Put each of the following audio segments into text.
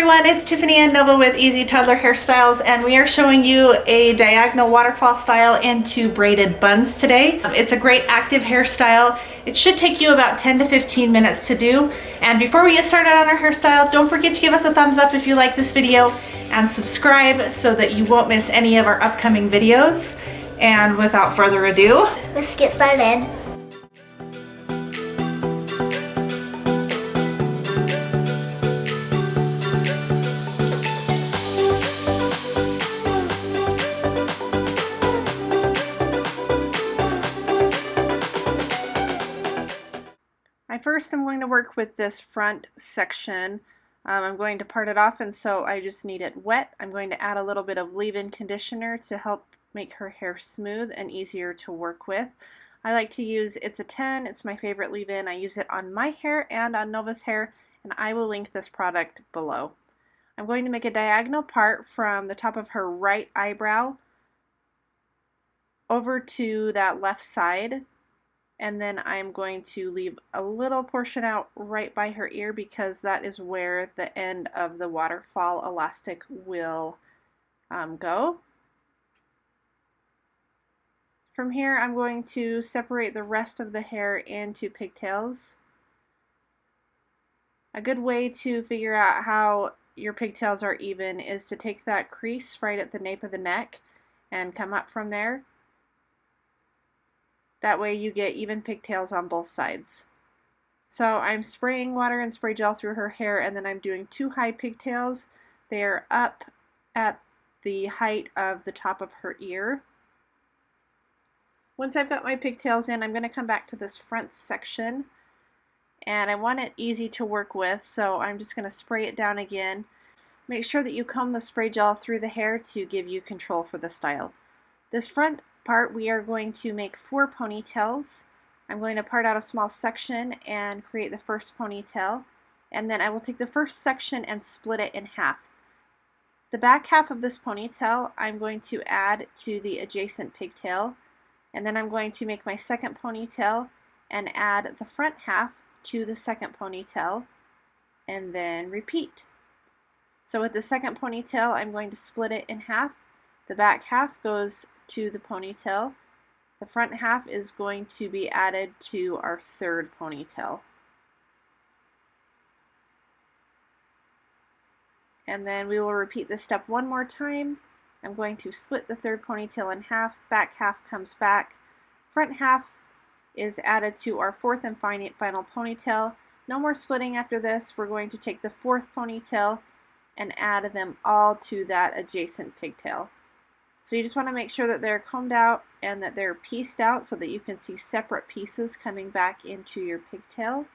everyone, it's Tiffany and Nova with Easy Toddler Hairstyles, and we are showing you a diagonal waterfall style into braided buns today. It's a great active hairstyle. It should take you about 10 to 15 minutes to do. And before we get started on our hairstyle, don't forget to give us a thumbs up if you like this video and subscribe so that you won't miss any of our upcoming videos. And without further ado, let's get started. First, I'm going to work with this front section. I'm going to part it off, and so I just need it wet. I'm going to add a little bit of leave-in conditioner to help make her hair smooth and easier to work with. I like to use, it's a 10, it's my favorite leave-in. I use it on my hair and on Nova's hair, and I will link this product below. I'm going to make a diagonal part from the top of her right eyebrow over to that left side. And then I'm going to leave a little portion out right by her ear because that is where the end of the waterfall elastic will go. From here, I'm going to separate the rest of the hair into pigtails. A good way to figure out how your pigtails are even is to take that crease right at the nape of the neck and come up from there. That way you get even pigtails on both sides. So I'm spraying water and spray gel through her hair, and then I'm doing 2 high pigtails. They are up at the height of the top of her ear. Once I've got my pigtails in, I'm going to come back to this front section, and I want it easy to work with, so I'm just going to spray it down again. Make sure that you comb the spray gel through the hair to give you control for the style. This front part, we are going to make 4 ponytails. I'm going to part out a small section and create the first ponytail, and then I will take the first section and split it in half. The back half of this ponytail I'm going to add to the adjacent pigtail, and then I'm going to make my second ponytail and add the front half to the second ponytail, and then repeat. So with the second ponytail, I'm going to split it in half. The back half goes to the ponytail. The front half is going to be added to our third ponytail. And then we will repeat this step one more time. I'm going to split the third ponytail in half. Back half comes back. Front half is added to our fourth and final ponytail. No more splitting after this. We're going to take the fourth ponytail and add them all to that adjacent pigtail. So you just want to make sure that they're combed out and that they're pieced out so that you can see separate pieces coming back into your pigtail.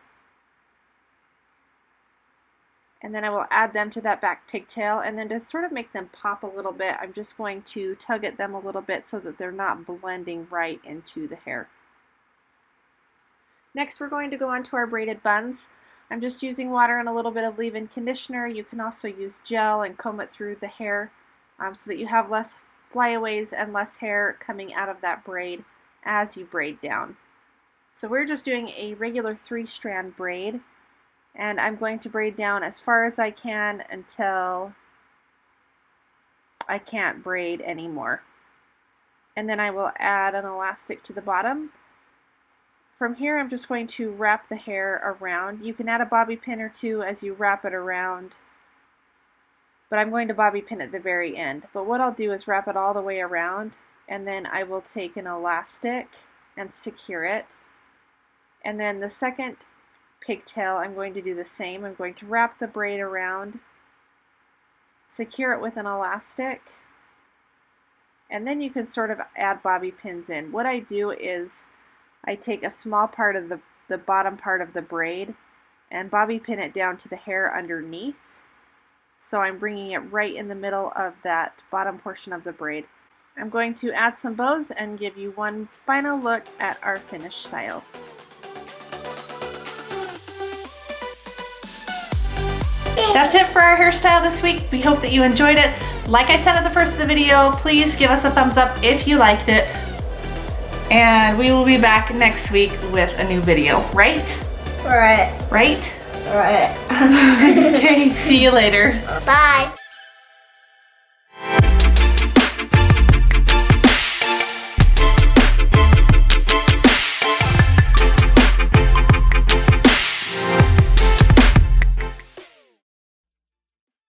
And then I will add them to that back pigtail, and then to sort of make them pop a little bit, I'm just going to tug at them a little bit so that they're not blending right into the hair. Next, we're going to go on to our braided buns. I'm just using water and a little bit of leave-in conditioner. You can also use gel and comb it through the hair so that you have less flyaways and less hair coming out of that braid as you braid down. So we're just doing a regular 3-strand braid, and I'm going to braid down as far as I can until I can't braid anymore. And then I will add an elastic to the bottom. From here, I'm just going to wrap the hair around. You can add a bobby pin or two as you wrap it around, but I'm going to bobby pin at the very end. But what I'll do is wrap it all the way around, and then I will take an elastic and secure it. And then the second pigtail, I'm going to do the same. I'm going to wrap the braid around, secure it with an elastic, and then you can sort of add bobby pins in. What I do is I take a small part of the bottom part of the braid and bobby pin it down to the hair underneath. So I'm bringing it right in the middle of that bottom portion of the braid. I'm going to add some bows and give you one final look at our finished style. That's it for our hairstyle this week. We hope that you enjoyed it. Like I said at the first of the video, please give us a thumbs up if you liked it. And we will be back next week with a new video, right? Right. Right? Alright. Okay, see you later. Bye.